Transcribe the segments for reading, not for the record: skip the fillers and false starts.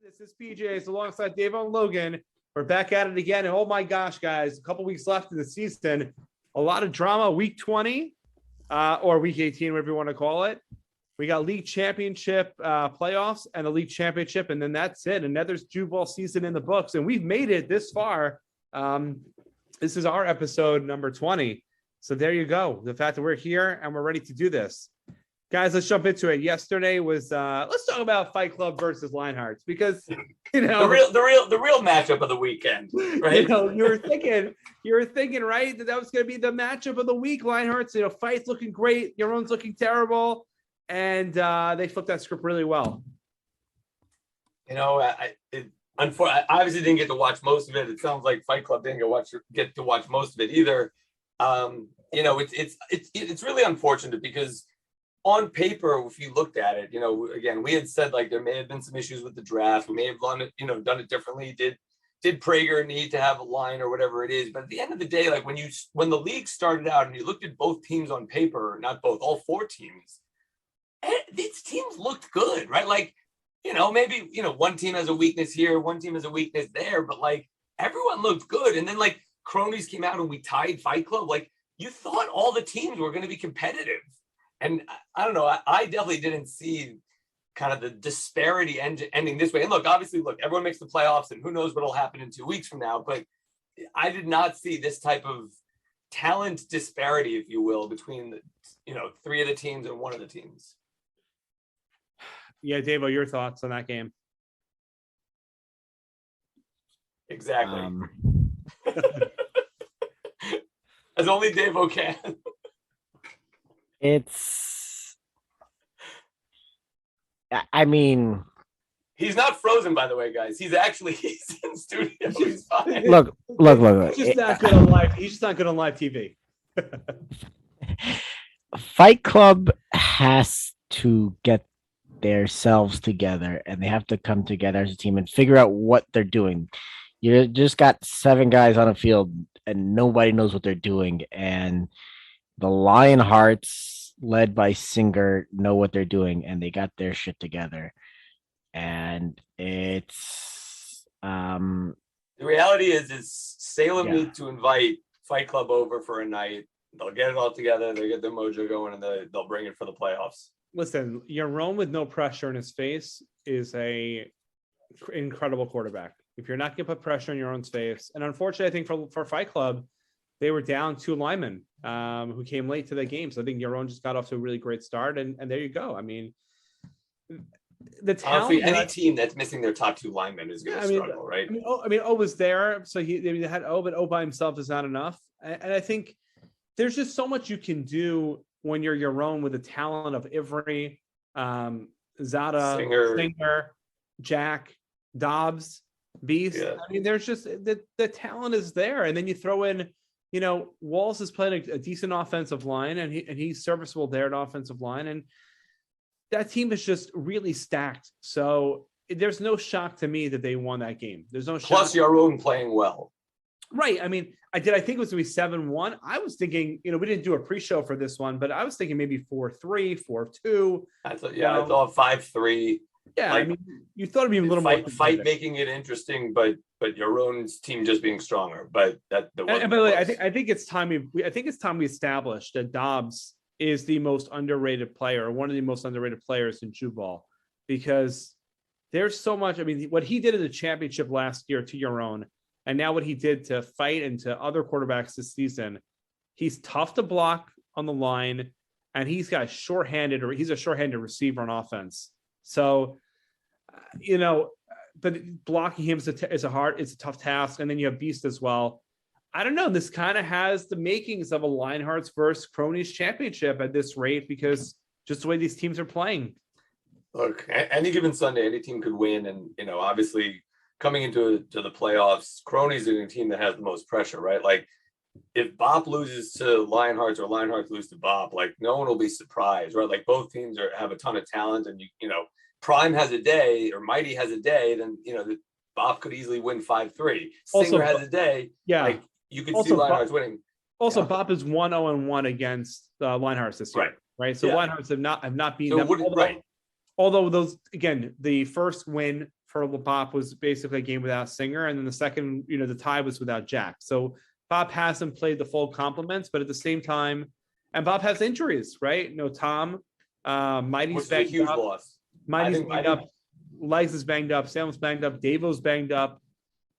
This is PJs alongside Dave and Logan. We're back at it again. And oh my gosh, guys, a couple weeks left in the season. A lot of drama. Week 20 or week 18, whatever you want to call it. We got league championship playoffs and the league championship. And then that's it. Another Jewball season in the books. And we've made it this far. This is our episode number 20. So there you go. The fact that we're here and we're ready to do this. Guys, let's jump into it. Yesterday was let's talk about Fight Club versus Lionhearts because the real matchup of the weekend, right? You were thinking, right, that was going to be the matchup of the week. Lionhearts, Fight's looking great, Yaron's looking terrible, and they flipped that script really well. I obviously didn't get to watch most of it. It sounds like Fight Club didn't get to watch most of it either. It's really unfortunate because on paper, if you looked at it, again, we had said like there may have been some issues with the draft. We may have done it differently. Did Prager need to have a line or whatever it is? But at the end of the day, like when the league started out and you looked at both teams on paper, not both, all four teams, these teams looked good, right? Like, maybe, one team has a weakness here, one team has a weakness there, but like everyone looked good. And then like Cronies came out and we tied Fight Club. Like you thought all the teams were going to be competitive. And I don't know, I definitely didn't see kind of the disparity ending this way. And obviously, everyone makes the playoffs and who knows what will happen in 2 weeks from now. But I did not see this type of talent disparity, if you will, between three of the teams and one of the teams. Yeah, Davo, your thoughts on that game? Exactly. As only Davo can. He's not frozen, by the way, guys. He's in studio. He's fine. Look. He's just not good on live. He's just not good on live TV. Fight Club has to get themselves together, and they have to come together as a team and figure out what they're doing. You just got 7 guys on a field, and nobody knows what they're doing, and the Lionhearts, led by Singer, know what they're doing, and they got their shit together. And it's the reality is Salem need to invite Fight Club over for a night. They'll get it all together. They'll get their mojo going, and they'll bring it for the playoffs. Listen, Yaron with no pressure in his face is a incredible quarterback. If you're not going to put pressure in your own face, and unfortunately, I think for Fight Club, they were down 2 linemen who came late to the game. So I think Yaron just got off to a really great start. And there you go. I mean, the talent. Any team that's missing their top 2 linemen is going to struggle, right? O was there. So they had O, but O by himself is not enough. And I think there's just so much you can do when you're Yaron with the talent of Ivry, Zada, Singer, Jack, Dobbs, Beast. Yeah. I mean, there's just the talent is there. And then you throw in, Walls is playing a decent offensive line, and he's serviceable there at offensive line, and that team is just really stacked. So there's no shock to me that they won that game. There's no shock. Plus, your own playing well, right? I mean, I think it was going to be 7-1. I was thinking, we didn't do a pre-show for this one, but I was thinking maybe 4-3, 4-2. I thought 5-3. Yeah, I mean, you thought it'd be a little more fight making it interesting, but your own team just being stronger. But that. And by the way, I think it's time we established that Dobbs is the most underrated player, one of the most underrated players in Jewball, because there's so much. I mean, what he did in the championship last year to Yaron, and now what he did to Fight and to other quarterbacks this season, he's tough to block on the line, and he's a shorthanded receiver on offense. So, but blocking him is a tough task. And then you have Beast as well. I don't know. This kind of has the makings of a Lionhearts versus Cronies championship at this rate, because just the way these teams are playing. Look, any given Sunday, any team could win. And, obviously coming into the playoffs, Cronies are the team that has the most pressure, right? Like if Bop loses to Lionhearts or Lionhearts lose to Bop, like no one will be surprised, right? Like both teams have a ton of talent, and Prime has a day or Mighty has a day, then Bop could easily win 5-3. Singer has a day. Yeah. Like you could see Lionhearts winning. Also, yeah. Bop is 1-0-1 against Lionhearts this year. Right. So Lionhearts have not beaten them. Right. Although those, again, the first win for Bob was basically a game without Singer, and then the second, the tie was without Jack. So Bob hasn't played the full complements, but at the same time, and Bob has injuries, right? No Tom, Mighty's Which is a banged huge up. loss. Mighty's think- banged I up. Legs is banged up. Sam's banged up. Davo's banged up.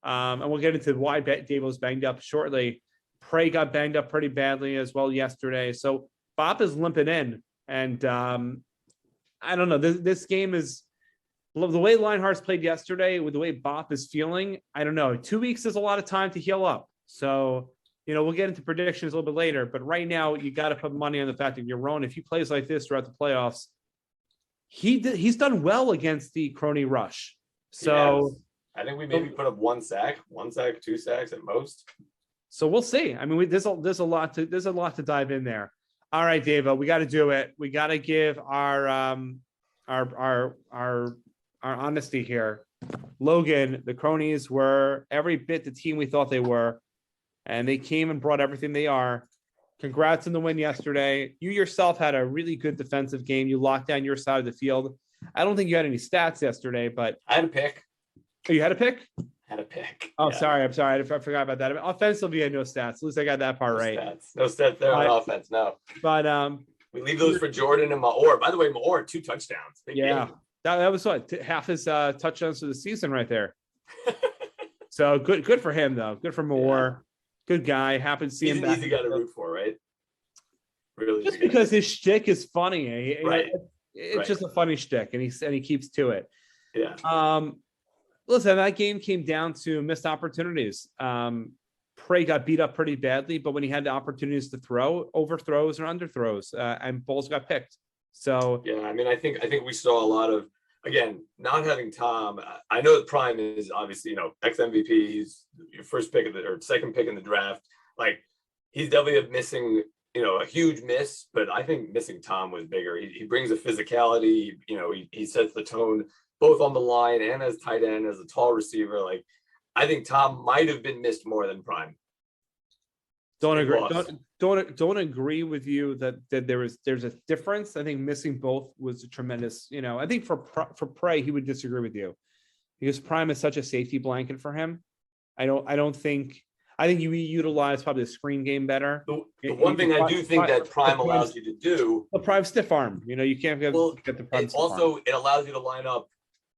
And we'll get into why Davo's banged up shortly. Prey got banged up pretty badly as well yesterday. So Bob is limping in. And I don't know. This game is the way Lionheart's played yesterday with the way Bob is feeling. I don't know. 2 weeks is a lot of time to heal up. So, we'll get into predictions a little bit later. But right now, you got to put money on the fact that Yaron, if he plays like this throughout the playoffs, he's done well against the Crony Rush. So Yes. I think we maybe put up one sack, 2 sacks at most. So we'll see. I mean, there's a lot to dive in there. All right, Davo, we got to do it. We got to give our honesty here. Logan, the Cronies were every bit the team we thought they were, and they came and brought everything they are. Congrats on the win yesterday. You yourself had a really good defensive game. You locked down your side of the field. I don't think you had any stats yesterday, but I had a pick. Oh, you had a pick? Had a pick. Oh, Yeah. sorry. I'm sorry. I forgot about that. I mean, offensively, I had no stats. At least I got that part right. No stats there on offense. No. But we leave those for Jordan and Maor. By the way, Maor 2 touchdowns. Big yeah, game. that was what half his touchdowns for the season right there. So good for him though. Good for Maor. Yeah. Good guy. Happy to see him. He's an easy guy to root for, right? Really, just because his shtick is funny. Right. It's just a funny shtick, and he keeps to it. Yeah. Listen, that game came down to missed opportunities. Prey got beat up pretty badly, but when he had the opportunities to throw, overthrows or underthrows, and balls got picked. So yeah, I mean, I think we saw a lot of, again, not having Tom. I know that Prime is obviously, ex MVP. He's your first pick or second pick in the draft. Like, he's definitely missing, a huge miss. But I think missing Tom was bigger. He brings a physicality. He sets the tone both on the line and as tight end, as a tall receiver. Like, I think Tom might have been missed more than Prime. Don't agree. Don't agree with you that there's a difference. I think missing both was a tremendous. I think for Prey, he would disagree with you because Prime is such a safety blanket for him. I think you utilize probably the screen game better. The one thing I do think that Prime allows you to do. The Prime stiff arm. You can't get the Prime. Also, it allows you to line up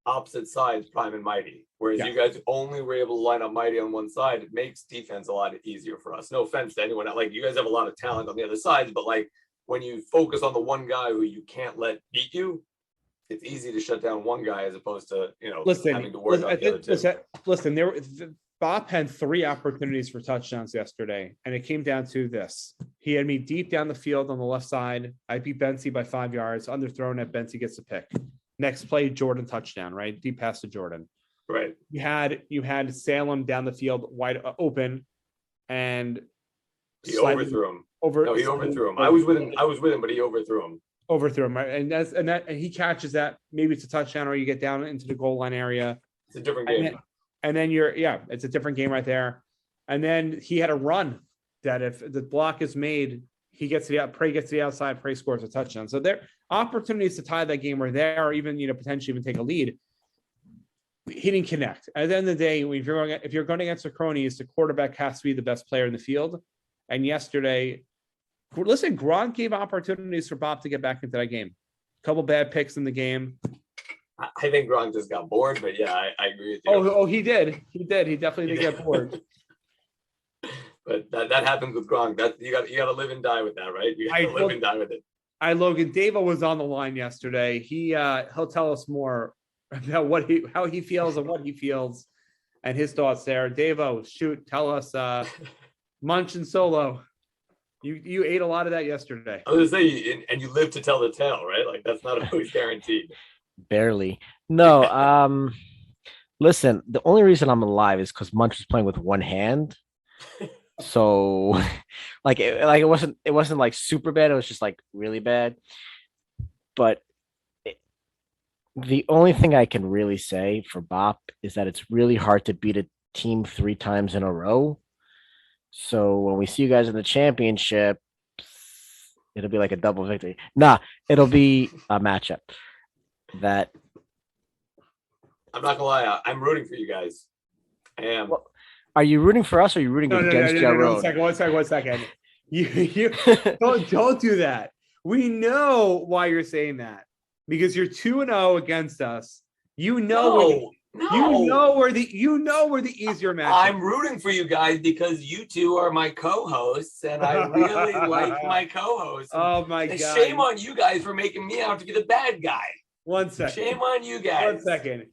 opposite sides, Prime and Mighty. Whereas you guys only were able to line up Mighty on one side. It makes defense a lot easier for us. No offense to anyone. Like, you guys have a lot of talent on the other sides, but like, when you focus on the one guy who you can't let beat you, it's easy to shut down one guy as opposed to having to worry about the other two. Listen, Bob had 3 opportunities for touchdowns yesterday, and it came down to this. He had me deep down the field on the left side. I beat Bensi by 5 yards, underthrown at Bensi gets a pick. Next play, Jordan touchdown, right? Deep pass to Jordan. Right. You had Salem down the field wide open, and he overthrew him. He overthrew him. I was with him, but he overthrew him. Overthrew him, right? And he catches that. Maybe it's a touchdown, or you get down into the goal line area. It's a different game. And then it's a different game right there. And then he had a run that if the block is made, Prey gets to the outside, Prey scores a touchdown. So there opportunities to tie that game were there, or even potentially even take a lead. He didn't connect. At the end of the day, if you're going against the Cronies, the quarterback has to be the best player in the field. And yesterday, listen, Gronk gave opportunities for Bob to get back into that game. A couple bad picks in the game. I think Gronk just got bored, but yeah, I agree with you. Oh, he did. He definitely did get bored. But that happens with Gronk. That you got to live and die with that, right? You got to live and die with it. Logan, Davo was on the line yesterday. He'll tell us more about how he feels and what he feels and his thoughts there. Davo, shoot, tell us. Munch and Solo. You ate a lot of that yesterday. I was gonna say, and you live to tell the tale, right? Like, that's not always guaranteed. Barely. No. Listen, the only reason I'm alive is because Munch was playing with one hand. So it wasn't like super bad. It was just like really bad. But the only thing I can really say for Bop is that it's really hard to beat a team 3 times in a row. So when we see you guys in the championship, it'll be like a double victory. Nah, it'll be a matchup that I'm not gonna lie. I'm rooting for you guys. I am. Well, are you rooting for us or are you rooting against your own? One second. You don't do that. We know why you're saying that because you're 2-0 against us. You know we're the easier match. I'm rooting for you guys because you two are my co-hosts, and I really like my co-hosts. Oh my God! Shame on you guys for making me out to be the bad guy. 1 second. Shame on you guys. 1 second.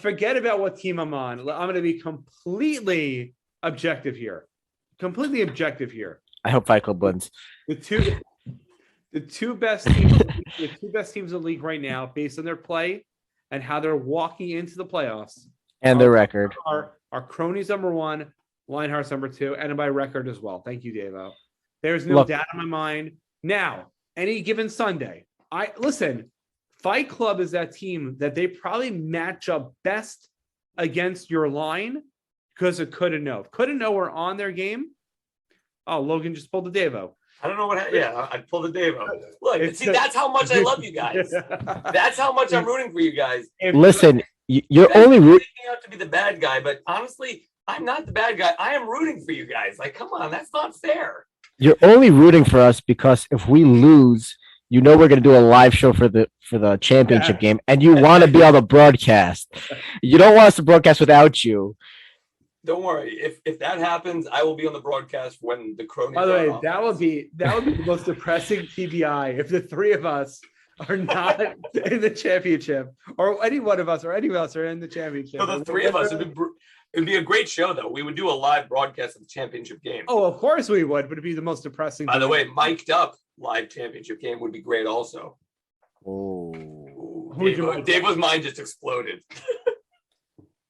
Forget about what team I'm on. I'm going to be completely objective here. I hope Fight Club wins. The two best teams in the league right now, based on their play and how they're walking into the playoffs, and their record are Cronies number 1, Lionhearts number 2, and by record as well. Thank you, Davo. There's no doubt in my mind. Now, any given Sunday, Fight Club is that team that they probably match up best against your line because of could and know. Could and know are on their game. Oh, Logan just pulled the Davo. I don't know what. I pulled the Davo. Look, that's how much I love you guys. That's how much I'm rooting for you guys. Listen, you're only rooting out to be the bad guy, but honestly, I'm not the bad guy. I am rooting for you guys. Like, come on, that's not fair. You're only rooting for us because if we lose, you know we're going to do a live show for the championship game, and you want to be on the broadcast. You don't want us to broadcast without you. Don't worry. If that happens, I will be on the broadcast when the Cronies. By the way, that would be the most depressing TBI if the three of us are not in the championship, or any one of us are in the championship. So the three of us it'd be a great show, though. We would do a live broadcast of the championship game. Oh, of course we would, but it'd be the most depressing. By the way, mic'd up live championship game would be great, also. Oh, Dave's mind just exploded.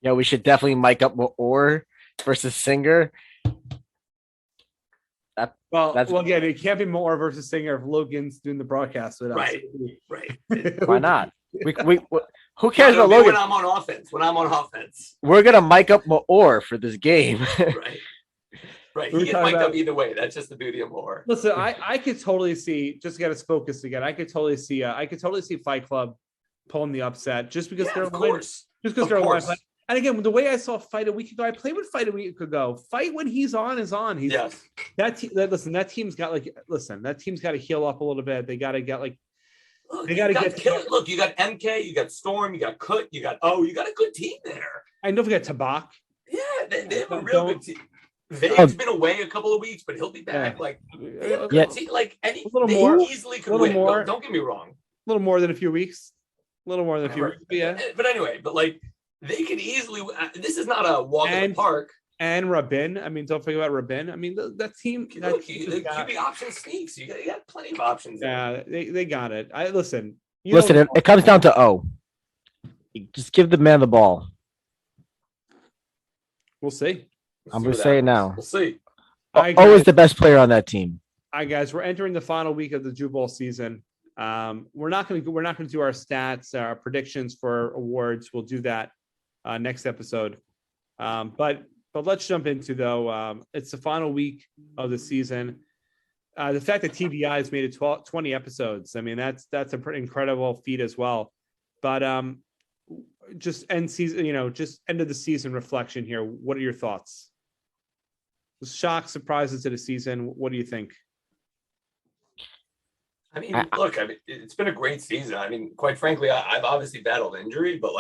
Yeah, we should definitely mic up Or versus Singer. Well, again, it can't be Moore versus Singer if Logan's doing the broadcast with us. Right. Why not? We who cares about Logan? When I'm on offense. We're gonna mic up Moore for this game. Right. He gets mic'd up either way. That's just the beauty of Moore. Listen, I could totally see. Just get us focused again. I could totally see Fight Club pulling the upset just because they're of course. Just because they're alive. And again, the way I saw Fight a week ago, I played with Fight a week ago. Fight when he's on is on. That team's got to heal up a little bit. They got to get like. Look, you got MK, you got Storm, you got Kut, you got a good team there. And don't forget Tabak. Yeah, they have a real good team. Vade's been away a couple of weeks, but he'll be back. Yeah. Easily could win. Don't get me wrong. A little more than a few weeks. But anyway, they could easily. This is not a walk in the park. And Rabin. I mean, don't forget about Rabin. I mean, that team. The QB option sneaks. You got plenty of options. Yeah, they got it. Listen. It comes down to O. Just give the man the ball. We'll see. I'm going to say it now. We'll see. O is the best player on that team. All right, guys, we're entering the final week of the Jewball season. We're not going to do our stats, our predictions for awards. We'll do that next episode. But let's jump into it's the final week of the season. The fact that TBI has made it 20 episodes. I mean, that's a pretty incredible feat as well. But just end season, just end of the season reflection here. What are your thoughts? Shock, surprises to the season. What do you think? I mean, look, it's been a great season. I mean, quite frankly, I've obviously battled injury, but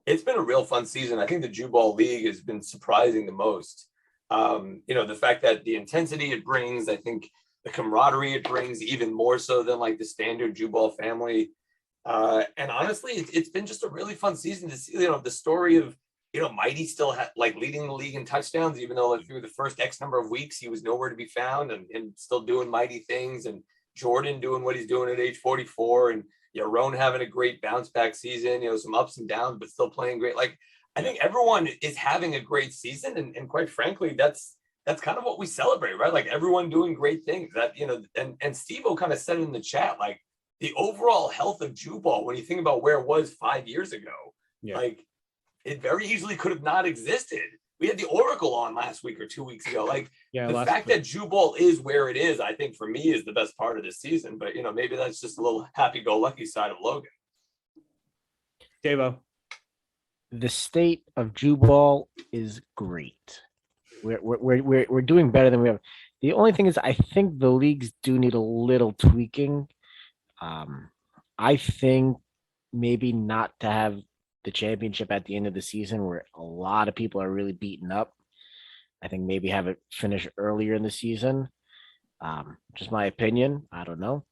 it's been a real fun season. I think the Jewball League has been surprising the most. The fact that the intensity it brings, I think the camaraderie it brings even more so than the standard Jewball family. And honestly, it's been just a really fun season to see, the story of, Mighty still leading the league in touchdowns, even though through the first X number of weeks, he was nowhere to be found and still doing mighty things. And Jordan doing what he's doing at age 44 and Yaron having a great bounce back season, some ups and downs, but still playing great. I think everyone is having a great season. And quite frankly, that's kind of what we celebrate, right? Everyone doing great things that, and Steve-O kind of said it in the chat, the overall health of Jewball, when you think about where it was 5 years ago, it very easily could have not existed. We had the Oracle on last week or 2 weeks ago. The fact that Jewball is where it is, I think for me is the best part of this season. But, maybe that's just a little happy-go-lucky side of Logan. Davo. the state of Jewball is great. We're doing better than we have. The only thing is, I think the leagues do need a little tweaking. Um, I think maybe not to have the championship at the end of the season where a lot of people are really beaten up. I think maybe have it finish earlier in the season. Just my opinion. I don't know.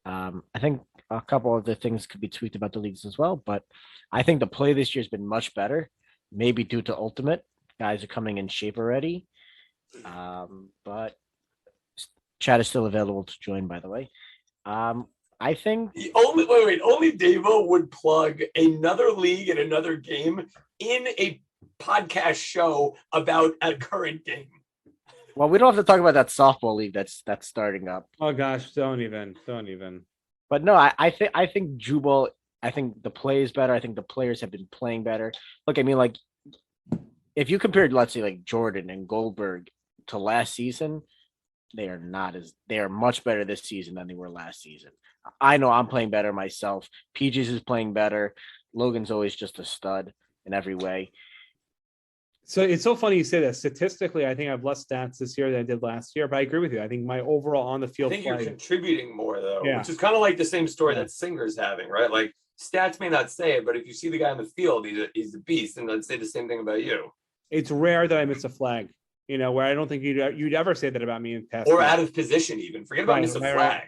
I think a couple of the things could be tweaked about the leagues as well, but I think the play this year has been much better, maybe due to Ultimate. Guys are coming in shape already. But chat is still available to join, by the way. I think The only only Davo would plug another league and another game in a podcast show about a current game. well, we don't have to talk about that softball league that's starting up. Oh gosh, don't even. But no, I think Jubal, I think the play is better. I think the players have been playing better. Look, I mean, like if you compared, let's say, like Jordan and Goldberg to last season, they are much better this season than they were last season. I know I'm playing better myself. PG's is playing better. Logan's always just a stud in every way. So it's so funny you say that. Statistically, I think I have less stats this year than I did last year, but I agree with you. I think my overall on the I field think you're play. contributing more though, Yeah. which is kind of like the same story Yeah. that Singer's having, right? Like stats may not say it, but if you see the guy on the field, he's a beast, and I'd say the same thing about you. It's rare that I miss a flag. Where I don't think you'd ever say that about me in past. Or years. out of position, even. Forget about Right, miss a right, flag.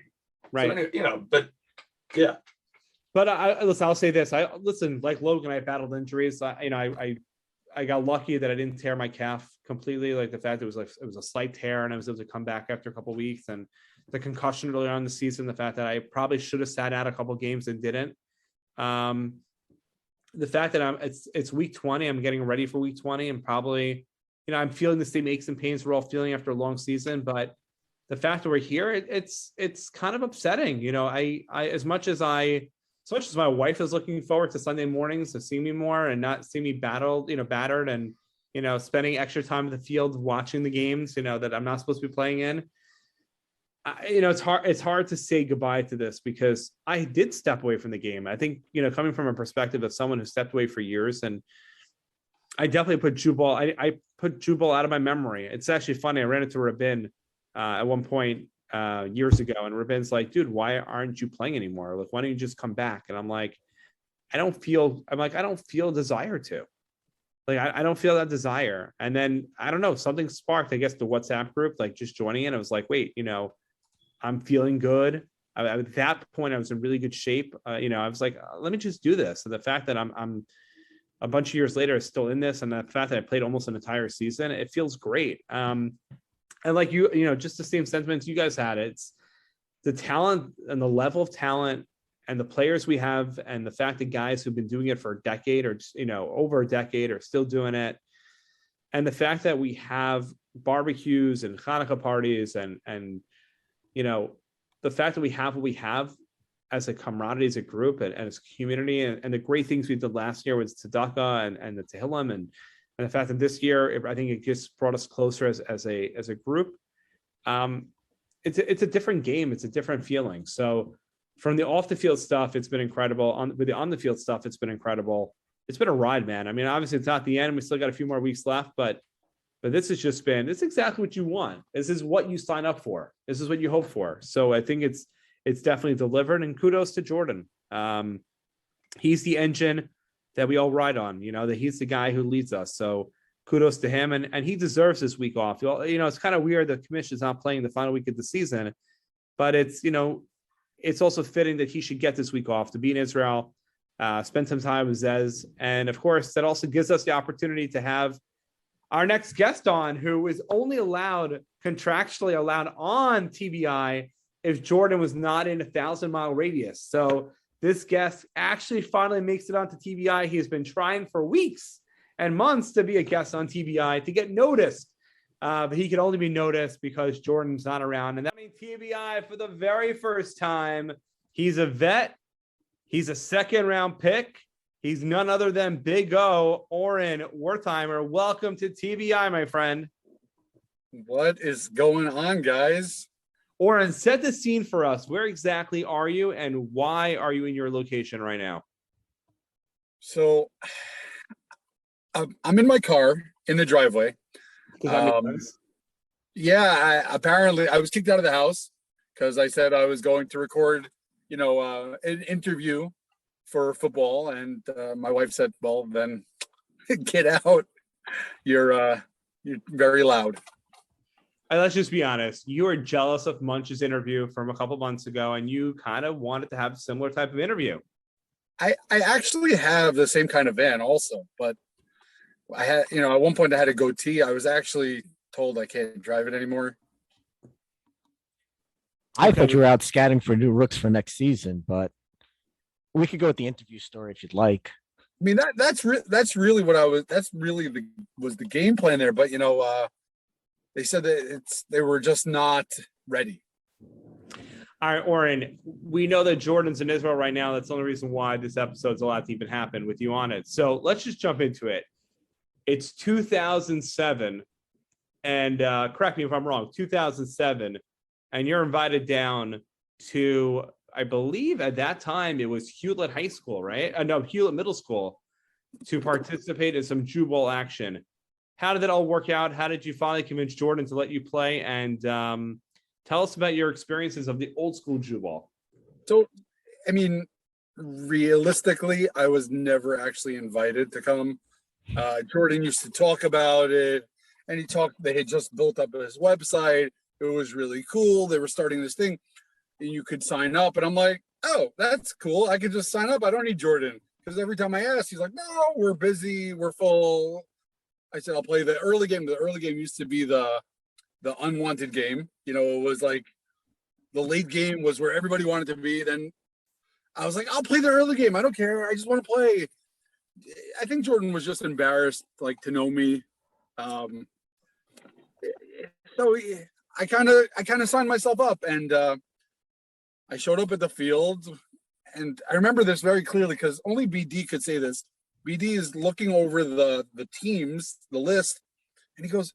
Right. So, but yeah. But listen, I'll say this. Like Logan, I battled injuries. I got lucky that I didn't tear my calf completely. Like the fact it was a slight tear, and I was able to come back after a couple of weeks. And the concussion earlier on in the season, the fact that I probably should have sat out a couple of games and didn't. The fact that it's week 20, I'm getting ready for week 20, and probably, I'm feeling the same aches and pains we're all feeling after a long season. But the fact that we're here, it's kind of upsetting. I as much as my wife is looking forward to Sunday mornings to see me more and not see me battered and, spending extra time in the field watching the games, that I'm not supposed to be playing in. It's hard to say goodbye to this because I did step away from the game. I think, coming from a perspective of someone who stepped away for years, and I definitely put Jewball. I put Jewball out of my memory. It's actually funny. I ran into Rabin at one point years ago, and Rabin's like, dude, why aren't you playing anymore? Like, why don't you just come back? And I'm like, I don't feel a desire to. Like, I don't feel that desire. And then I don't know, something sparked, I guess, the WhatsApp group, like just joining it. I was like, wait, I'm feeling good. At that point, I was in really good shape. I was like, let me just do this. And the fact that I'm a bunch of years later still in this, and the fact that I played almost an entire season, it feels great. And like just the same sentiments you guys had. It's the talent and the level of talent and the players we have, and the fact that guys who've been doing it for a decade or over a decade are still doing it, and the fact that we have barbecues and Hanukkah parties and the fact that we have what we have as a camaraderie, as a group, and as a community, and the great things we did last year with Tzedakah and the Tehillim, and the fact that this year, I think it just brought us closer as a group. It's a different game. It's a different feeling. So from the off the field stuff, it's been incredible. With the on the field stuff, it's been incredible. It's been a ride, man. I mean, obviously it's not the end. We still got a few more weeks left, but this has just been, it's exactly what you want. This is what you sign up for. This is what you hope for. So I think it's definitely delivered, and kudos to Jordan. He's the engine that we all ride on, that he's the guy who leads us. So kudos to him, and he deserves this week off. It's kind of weird the commission's not playing the final week of the season, but it's also fitting that he should get this week off to be in Israel, spend some time with Zez. And of course, that also gives us the opportunity to have our next guest on, who is only contractually allowed on TBI if Jordan was not in 1,000-mile radius. So this guest actually finally makes it onto TBI. He has been trying for weeks and months to be a guest on TBI, to get noticed. But he can only be noticed because Jordan's not around. And that means TBI for the very first time. He's a vet. He's a second-round pick. He's none other than Big O, Oren Wertheimer. Welcome to TBI, my friend. What is going on, guys? Oren, set the scene for us. Where exactly are you, and why are you in your location right now? So I'm in my car in the driveway. Does that make sense? Yeah, apparently I was kicked out of the house because I said I was going to record, an interview for football, and my wife said, "Well, then get out. You're very loud." Let's just be honest. You were jealous of Munch's interview from a couple months ago, and you kind of wanted to have a similar type of interview. I actually have the same kind of van also, but I had, at one point I had a goatee. I was actually told I can't drive it anymore. I thought you were out scouting for new rooks for next season, but we could go with the interview story if you'd like. I mean, that's really what that's really was the game plan there. But they said that they were just not ready. All right, Oren, we know that Jordan's in Israel right now. That's the only reason why this episode's allowed to even happen with you on it. So let's just jump into it. It's 2007, and correct me if I'm wrong, 2007, and you're invited down to, I believe at that time it was Hewlett High School, right? No, Hewlett Middle School, to participate in some Jewball action. How did that all work out? How did you finally convince Jordan to let you play? And tell us about your experiences of the old school Jewball. So, I mean, realistically, I was never actually invited to come. Jordan used to talk about it, and they had just built up his website. It was really cool. They were starting this thing, and you could sign up. And I'm like, oh, that's cool. I could just sign up. I don't need Jordan. Because every time I asked, he's like, no, we're busy. We're full. I said, I'll play the early game. The early game used to be the unwanted game. It was like the late game was where everybody wanted to be. Then I was like, I'll play the early game. I don't care. I just want to play. I think Jordan was just embarrassed, to know me. So I kind of signed myself up, and I showed up at the field, and I remember this very clearly because only BD could say this. BD is looking over the teams, the list, and he goes,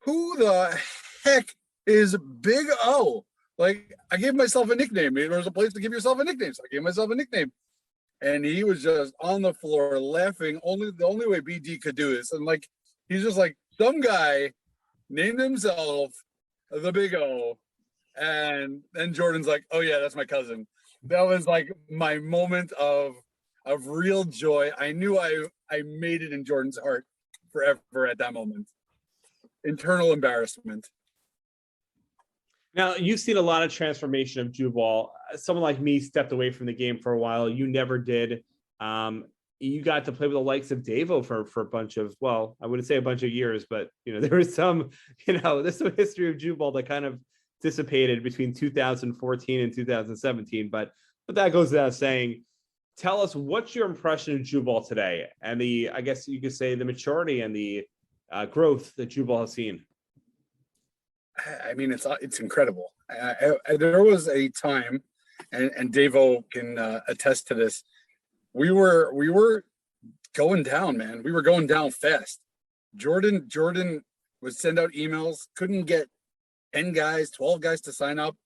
"Who the heck is Big O?" Like, I gave myself a nickname. There was a place to give yourself a nickname, so I gave myself a nickname. And he was just on the floor laughing. The only way BD could do this. And he's just like, some guy named himself the Big O. And then Jordan's like, oh yeah, that's my cousin. That was like my moment of real joy. I knew I made it in Jordan's heart forever at that moment. Internal embarrassment. Now, you've seen a lot of transformation of Jewball. Someone like me stepped away from the game for a while. You never did. You got to play with the likes of Davo for a bunch of, well, I wouldn't say a bunch of years, but there was some, there's some history of Jewball that kind of dissipated between 2014 and 2017. But that goes without saying. Tell us, what's your impression of Jewball today, and I guess you could say the maturity and the growth that Jewball has seen. I mean, it's incredible. There was a time, and Davo can attest to this. We were going down, man. We were going down fast. Jordan would send out emails, couldn't get 10 guys, 12 guys to sign up,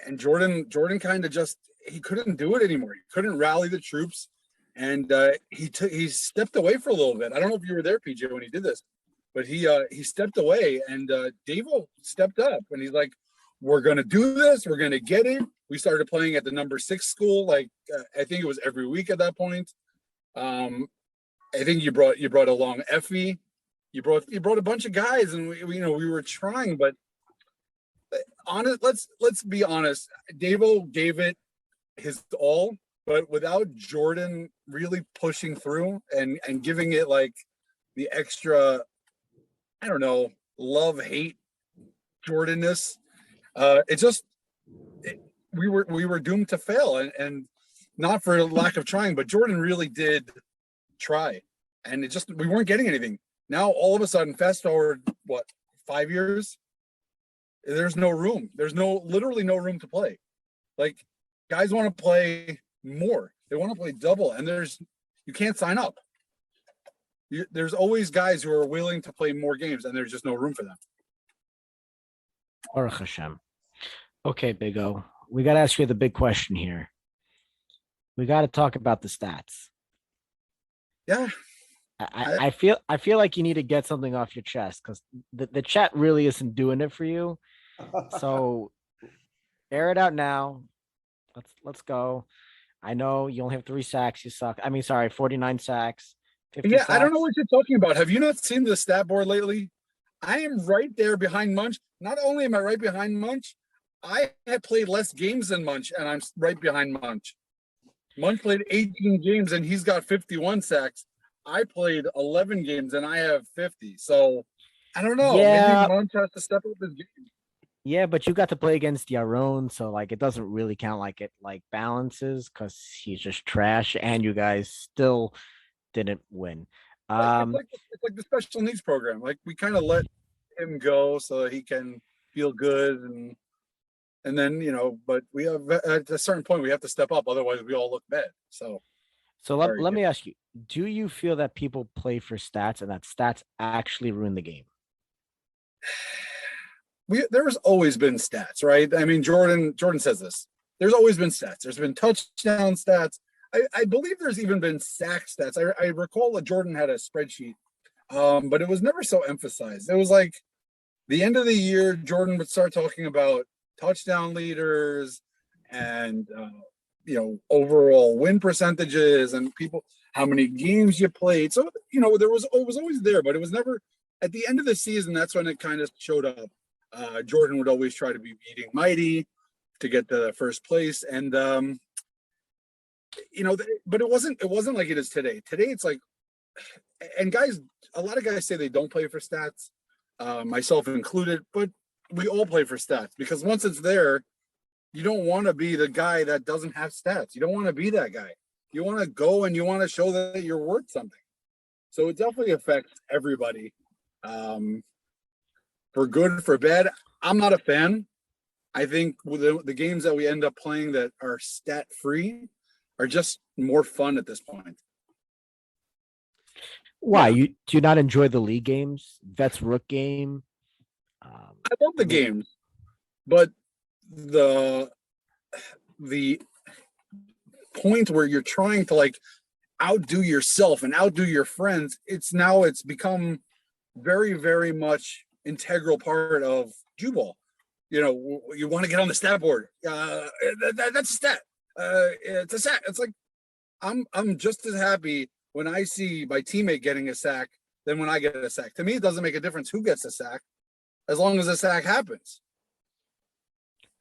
and Jordan kind of just he couldn't do it anymore. He couldn't rally the troops, and he stepped away for a little bit. I don't know if you were there, PJ, when he did this. But he stepped away, and Davo stepped up, and he's like, "We're gonna do this. We're gonna get it." We started playing at the number 6 school, I think it was every week at that point. I think you brought along Effie, you brought a bunch of guys, and we were trying, but let's be honest. Davo gave it his all, but without Jordan really pushing through and giving it the extra, I don't know, love, hate, Jordanness. We were doomed to fail, and not for lack of trying, but Jordan really did try, and we weren't getting anything. Now all of a sudden, fast forward 5 years, there's no room. There's literally no room to play. Guys want to play more. They want to play double, and you can't sign up. There's always guys who are willing to play more games, and there's just no room for them. Baruch Hashem. Okay, Big O, we got to ask you the big question here. We got to talk about the stats. Yeah. I feel like you need to get something off your chest because the chat really isn't doing it for you. So air it out now. Let's go. I know you only have 3 sacks. You suck. I mean, sorry, 49 sacks, 50 Yeah, I don't know sacks. what you're talking about. Have you not seen the stat board lately? I am right there behind Munch. Not only am I right behind Munch, I have played less games than Munch, and I'm right behind Munch. Munch played 18 games and he's got 51 sacks. I played 11 games and I have 50. So I don't know. Maybe Yeah, Munch has to step up his game. yeah, but you got to play against Yaron, so like it doesn't really count like it like balances because he's just trash, and you guys still didn't win. Right. Um, It's like the special needs program. Like we kind of let him go so that he can feel good and then but we have at a certain point we have to step up, otherwise we all look bad. So so sorry. let me ask you: do you feel that people play for stats and that stats actually ruin the game? There's always been stats, right? I mean, Jordan says this. There's always been stats. There's been touchdown stats. I believe there's even been sack stats. I recall that Jordan had a spreadsheet, but it was never so emphasized. It was like the end of the year, Jordan would start talking about touchdown leaders and overall win percentages and people how many games you played. So it was always there, but it was never at the end of the season. That's when it kind of showed up. Jordan would always try to be beating Mighty to get the first place, and but it wasn't like it is today. Today it's like, and guys, a lot of guys say they don't play for stats, myself included, but we all play for stats because once it's there, you don't want to be the guy that doesn't have stats. You don't want to be that guy. You want to go and you want to show that you're worth something. So it definitely affects everybody. For good, for bad. I'm not a fan. I think the games that we end up playing that are stat free are just more fun at this point. Why Yeah. do you not enjoy the league games? Vets Rook game. I love the games, but the point where you're trying to like outdo yourself and outdo your friends, it's become very, very much integral part of Jewball. You want to get on the stat board. That's a stat. It's a sack. It's like I'm just as happy when I see my teammate getting a sack than when I get a sack. To me, it doesn't make a difference who gets a sack, as long as a sack happens.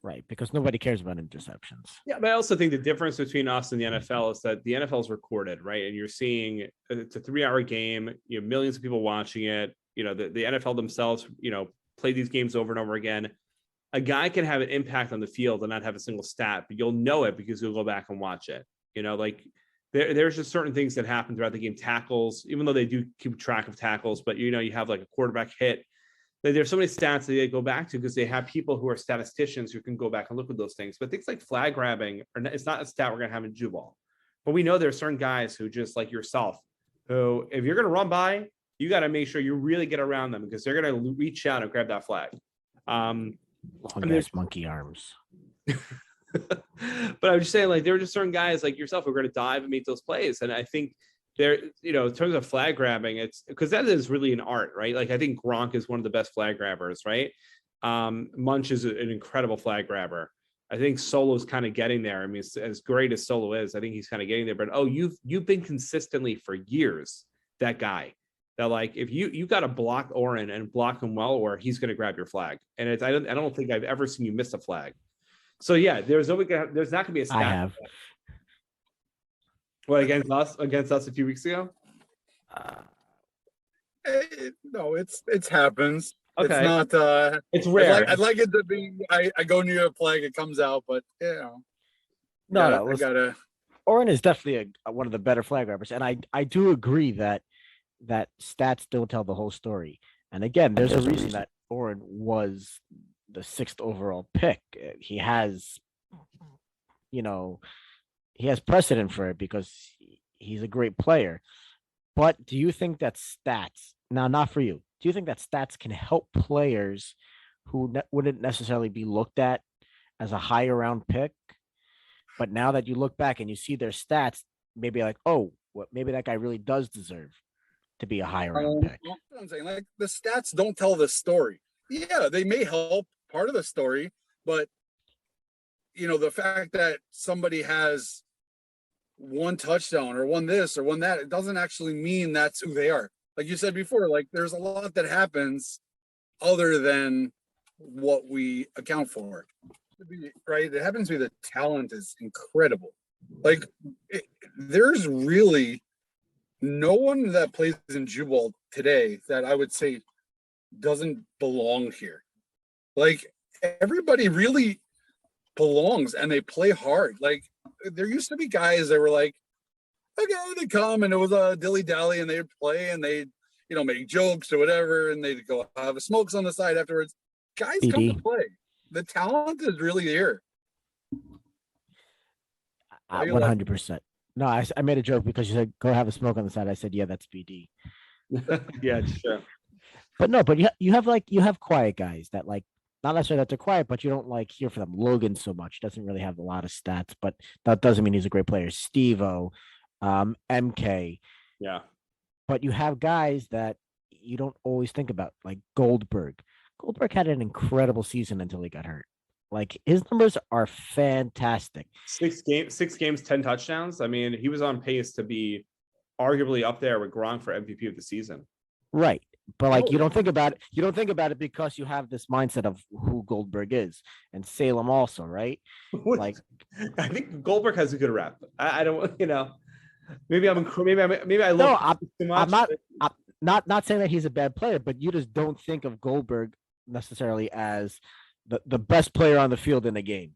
Right, because nobody cares about interceptions. Yeah, but I also think the difference between us and the NFL is that the NFL is recorded, right? And you're seeing it's a 3-hour game, millions of people watching it. The NFL themselves, play these games over and over again. A guy can have an impact on the field and not have a single stat, but you'll know it because you'll go back and watch it. There's just certain things that happen throughout the game. Tackles, even though they do keep track of tackles, but you have like a quarterback hit. There's so many stats that they go back to because they have people who are statisticians who can go back and look at those things. But things like flag grabbing, it's not a stat we're going to have in Jewball. But we know there are certain guys who just like yourself, who if you're going to run by, you got to make sure you really get around them because they're going to reach out and grab that flag. Long ass monkey arms. But I'm just saying, like, there are just certain guys like yourself who are going to dive and make those plays. And I think there, in terms of flag grabbing, it's because that is really an art, right? Like, I think Gronk is one of the best flag grabbers, right? Munch is an incredible flag grabber. I think Solo's kind of getting there. I mean, as great as Solo is, I think he's kind of getting there. But you've been consistently for years that guy that, like, if you got to block Oren and block him well, or he's going to grab your flag. And I don't think I've ever seen you miss a flag. So yeah, there's not going to be a stat. I have. What, against us a few weeks ago? No, it's happens. Okay. It's not. It's rare. I'd like it to be. I go near a flag, it comes out, but No. Oren is definitely one of the better flag grabbers, and I do agree that stats don't tell the whole story. And again, there's a reason that Oren was the 6th overall pick. He has, he has precedent for it because he's a great player. But do you think that stats, now not for you, do you think that stats can help players who wouldn't necessarily be looked at as a higher round pick? But now that you look back and you see their stats, maybe like, oh, maybe that guy really does deserve to be a high round pick. That's what I'm saying. Like the stats don't tell the story. Yeah, they may help part of the story, but the fact that somebody has one touchdown or one this or one that, it doesn't actually mean that's who they are. Like you said before, like there's a lot that happens other than what we account for. Right? It happens to be the talent is incredible. Like there's really no one that plays in Jewball today that I would say doesn't belong here. Like everybody really belongs and they play hard. Like there used to be guys that were like, okay, they come and it was a dilly dally and they'd play and they'd, make jokes or whatever and they'd go have a smokes on the side afterwards. Guys come to play. The talent is really here. 100%. No, I made a joke because you said go have a smoke on the side. I said, yeah, that's BD. Yeah, it's true. But no, but you have quiet guys that like not necessarily that they're quiet, but you don't like hear from them. Logan so much doesn't really have a lot of stats, but that doesn't mean he's a great player. Steve-O, MK. Yeah. But you have guys that you don't always think about, like Goldberg. Goldberg had an incredible season until he got hurt. Like his numbers are fantastic. 6 games, 10 touchdowns. I mean, he was on pace to be arguably up there with Gronk for MVP of the season. Right. But like you don't think about it. You don't think about it because you have this mindset of who Goldberg is, and Salem also, right? Like I think Goldberg has a good rep. I don't, maybe I look too much. I'm not saying that he's a bad player, but you just don't think of Goldberg necessarily as the best player on the field in the game.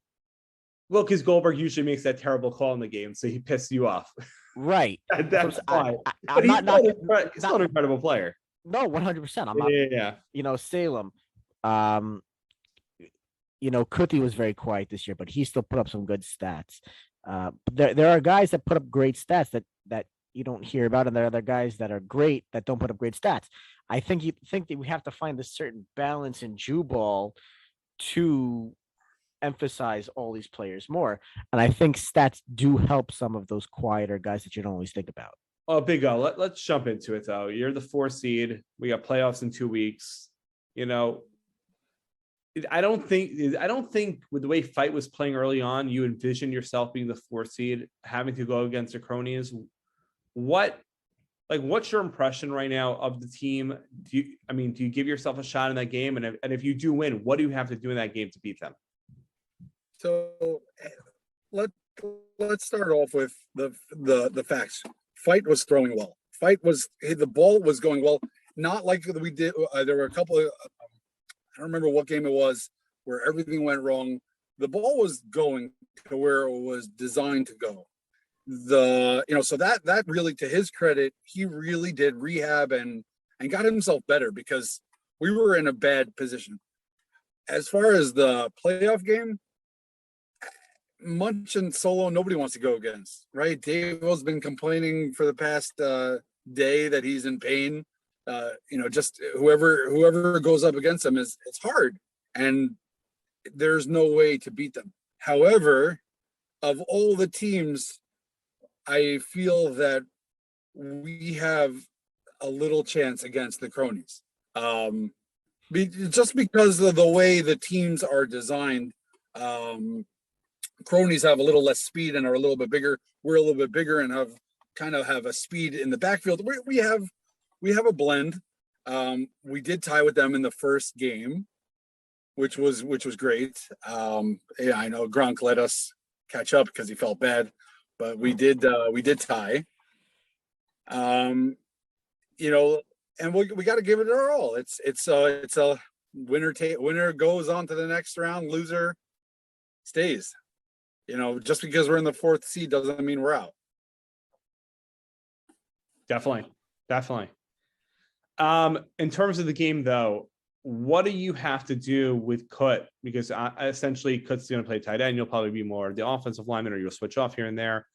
Well, because Goldberg usually makes that terrible call in the game, so he pisses you off. Right. That's why. But he's still an incredible player. No, 100%. I'm not. Yeah. Salem. Kuti was very quiet this year, but he still put up some good stats. There are guys that put up great stats that you don't hear about, and there are other guys that are great that don't put up great stats. I think that we have to find a certain balance in Jewball to emphasize all these players more. And I think stats do help some of those quieter guys that you don't always think about. Oh, Big O, let's jump into it though. You're the 4 seed. We got playoffs in 2 weeks. I don't think with the way Fight was playing early on, you envision yourself being the 4 seed, having to go against the cronies. What's your impression right now of the team? Do you give yourself a shot in that game? And if you do win, what do you have to do in that game to beat them? So let's start off with the facts. Fight was throwing well. The ball was going well. Not like we did. There were a couple of, I don't remember what game it was where everything went wrong. The ball was going to where it was designed to go. So that really, to his credit, he really did rehab and got himself better because we were in a bad position. As far as the playoff game, Munch and Solo, nobody wants to go against, right? Davo's been complaining for the past day that he's in pain. Just whoever goes up against him it's hard, and there's no way to beat them. However, of all the teams, I feel that we have a little chance against the cronies. Just because of the way the teams are designed. Cronies have a little less speed and are a little bit bigger. We're a little bit bigger and have a speed in the backfield. We have a blend. We did tie with them in the first game, which was great. I know Gronk let us catch up because he felt bad, but we did tie. And we got to give it our all. It's a winner goes on to the next round, loser stays. Just because we're in the 4th seed doesn't mean we're out. Definitely. In terms of the game, though, what do you have to do with Kut? Because essentially, Kut's going to play tight end. You'll probably be more the offensive lineman, or you'll switch off here and there.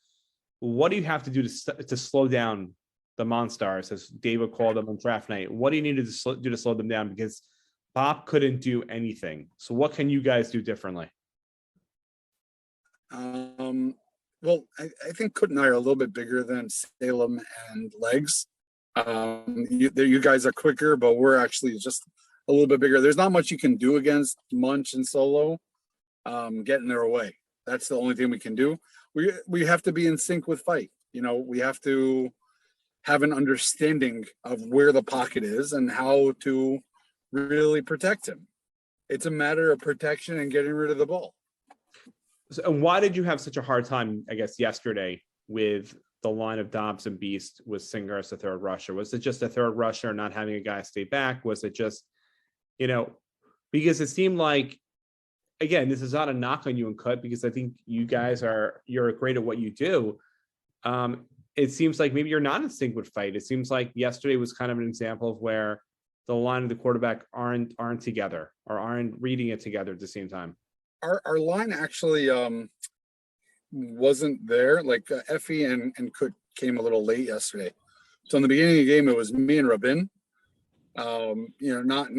What do you have to do to slow down the Monstars, as David called them on draft night? What do you need to do to slow them down? Because Bob couldn't do anything. So what can you guys do differently? Well, I think Kut and I are a little bit bigger than Salem and Legs. You guys are quicker, but we're actually just a little bit bigger. There's not much you can do against Munch and Solo, getting their way. That's the only thing we can do. We have to be in sync with fight. We have to have an understanding of where the pocket is and how to really protect him. It's a matter of protection and getting rid of the ball. So, and why did you have such a hard time, I guess, yesterday with the line of Dobbs and Beast with Singer as the third rusher? Was it just a third rusher not having a guy stay back? Was it just, because it seemed like, again, this is not a knock on you and Cut, because I think you guys you're great at what you do. It seems like maybe you're not in sync with fight. It seems like yesterday was kind of an example of where the line of the quarterback aren't together or aren't reading it together at the same time. Our line actually wasn't there. Like Effie and Cook came a little late yesterday. So in the beginning of the game, it was me and Rabin. Not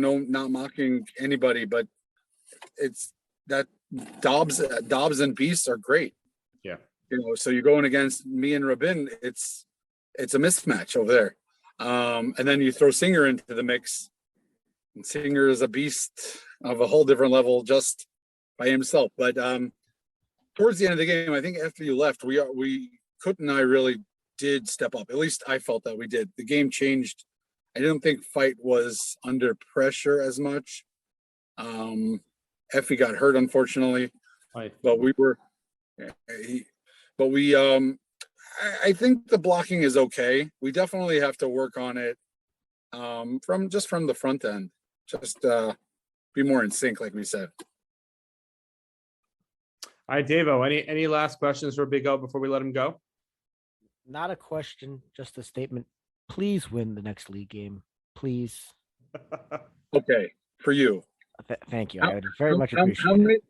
mocking anybody, but it's that Dobbs and Beast are great. Yeah. So you're going against me and Rabin. It's a mismatch over there. And then you throw Singer into the mix. And Singer is a beast of a whole different level just by himself. But towards the end of the game, I think after you left, Kut and I really did step up. At least I felt that we did. The game changed. I didn't think fight was under pressure as much. Effie got hurt, unfortunately. Right. But I think the blocking is okay. We definitely have to work on it from the front end. Just be more in sync, like we said. All right, Davo, any last questions for Big O before we let him go? Not a question, just a statement. Please win the next league game. Please. Okay, for you. Thank you. I would very much appreciate it.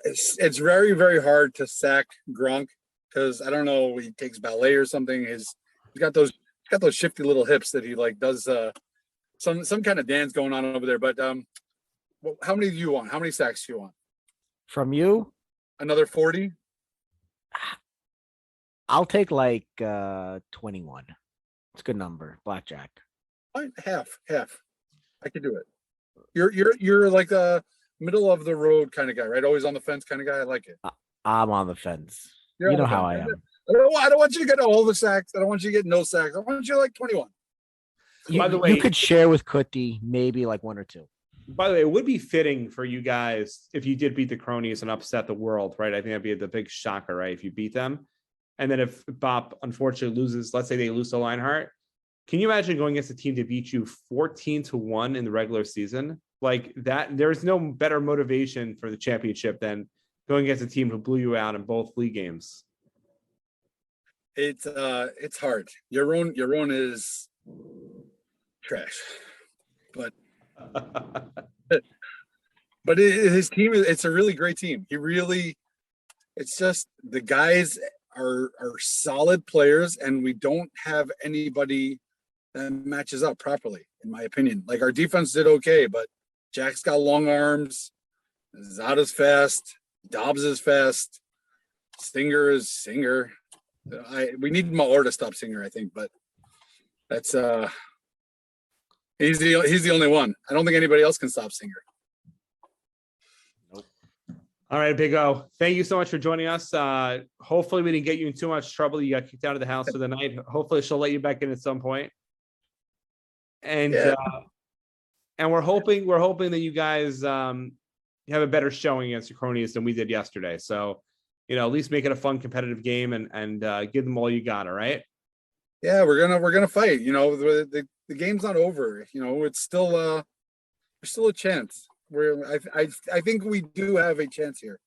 It's very, very hard to sack Gronk because I don't know, he takes ballet or something. He's got those shifty little hips that he does some kind of dance going on over there. But how many do you want? How many sacks do you want? From you? Another 40? I'll take 21. It's a good number. Blackjack. Fine, half. I could do it. You're like a middle of the road kind of guy, right? Always on the fence kind of guy. I like it. I'm on the fence. You know how I am. I don't want you to get all the sacks. I don't want you to get no sacks. I want you 21. By the way, you could share with Kuti maybe one or two. By the way, it would be fitting for you guys if you did beat the Cronies and upset the world, right? I think that'd be the big shocker, right? If you beat them. And then if Bop unfortunately loses, let's say they lose to Lionheart, can you imagine going against a team to beat you 14-1 in the regular season? Like that, there's no better motivation for the championship than going against a team who blew you out in both league games. It's hard. Your own is trash, but his team, it's a really great team. It's just the guys are solid players, and we don't have anybody that matches up properly, in my opinion. Like our defense did okay, but Jack's got long arms, Zada's fast, Dobbs is fast, Singer is Singer. We need Maor to stop Singer, I think, but that's he's the only one. I don't think anybody else can stop Singer. Nope. All right, Big O. Thank you so much for joining us. Hopefully we didn't get you in too much trouble. You got kicked out of the house for the night. Hopefully she'll let you back in at some point. And and we're hoping that you guys have a better showing against the Cronies than we did yesterday. So, at least make it a fun, competitive game and give them all you got. All right. Yeah, we're gonna fight. The game's not over. It's still there's still a chance. I think we do have a chance here.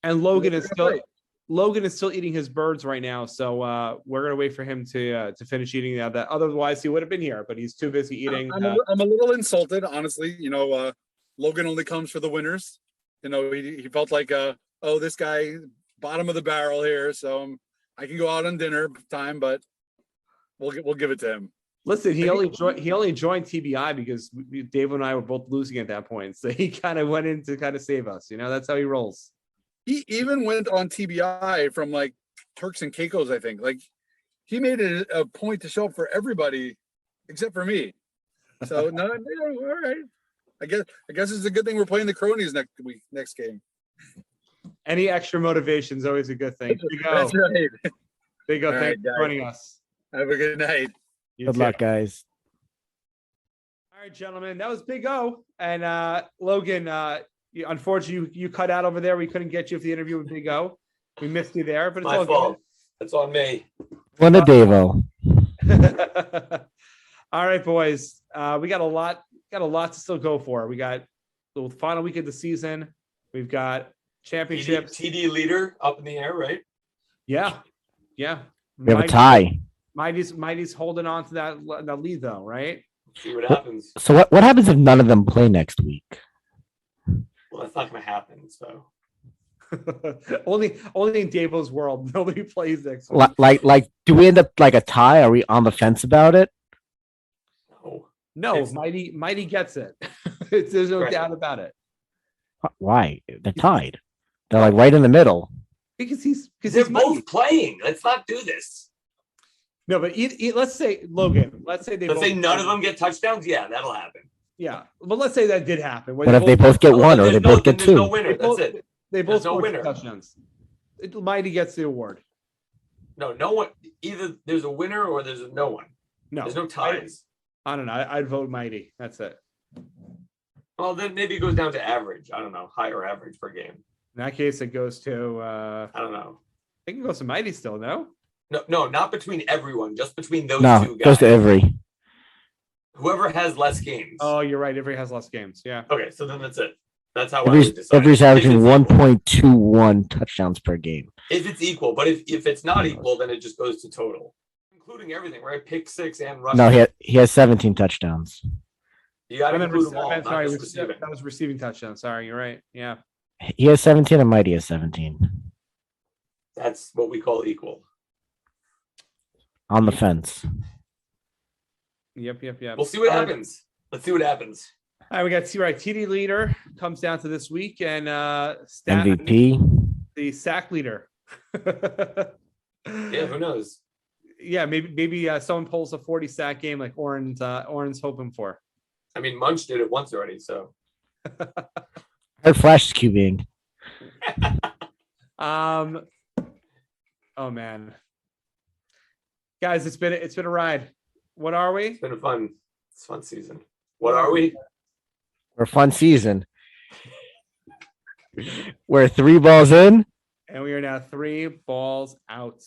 And Logan is still eating his birds right now, so we're gonna wait for him to finish eating that. Otherwise, he would have been here, but he's too busy eating. I'm a little insulted, honestly. Logan only comes for the winners. He felt like this guy bottom of the barrel here, so I can go out on dinner time, but we'll give it to him. Listen, he only joined TBI because Dave and I were both losing at that point, so he kind of went in to kind of save us. That's how he rolls. He even went on TBI from Turks and Caicos, I think. He made it a point to show up for everybody except for me. So no, all right. I guess it's a good thing we're playing the cronies next game. Any extra motivation is always a good thing. Big O. That's right. Big O, All thanks right, for guys. joining us. Have a good night. You Good too. luck, guys. All right, gentlemen, that was Big O. And Logan, unfortunately, you cut out over there. We couldn't get you for the interview with Big O. We missed you there, but it's My all fault. That's on me. One a Davo. good. All right, boys. We got a lot to still go for. We got the final week of the season. We've got championships. TD leader up in the air, right? Yeah. We have a tie. Mighty's holding on to that lead though, right? See what happens. So what happens if none of them play next week? Well, that's not going to happen. So only in Davo's world, nobody plays next week. Like, do we end up like a tie? Are we on the fence about it? no. No, It's- Mighty gets it. There's no Right. doubt about it. Why? They're tied. They're like right in the middle. Because They're he's Mighty. both playing. Let's not do this. No, but let's say Logan. Let's say Let's say none of them get touchdowns. Yeah, that'll happen. Yeah, but let's say that did happen. where What if they both get one or There's they no- both get there's no two? winner. That's it. They both There's no scored winner. touchdowns. Mighty gets the award. No one. Either there's a winner or there's no one. No, There's no ties. I don't know. I'd vote Mighty. That's it. Well, then maybe it goes down to average. I don't know. Higher average per game. In that case, it goes to. I don't know. I think it goes to Mighty still. No. No, not between everyone. Just between those No, two goes guys. to every. Whoever has less games. Oh, you're right. Every has less games. Yeah. Okay, so then that's it. That's how I would decide. Every's If averaging it's equal. 1.21 touchdowns per game. If it's equal, but if it's not equal, then it just goes to total, including everything, right? Pick six and rushing. No, he has 17 touchdowns. You got to I meant include them all, not sorry, just receiving. that was receiving touchdown. Sorry, you're right. Yeah. He has 17 and Mighty has 17. That's what we call equal. On the fence. Yep. We'll see what happens. Let's see what happens. All right, we got TD leader comes down to this week and MVP. the sack leader. Yeah, who knows? Yeah, maybe someone pulls a 40 sack game like Oren's hoping for. I mean, Munch did it once already, so Heard Flash is QBing. Oh man, guys, it's been a ride. What are we? it's been a fun season. What are we? We're a fun season. We're 3 balls in. And we are now 3 balls out.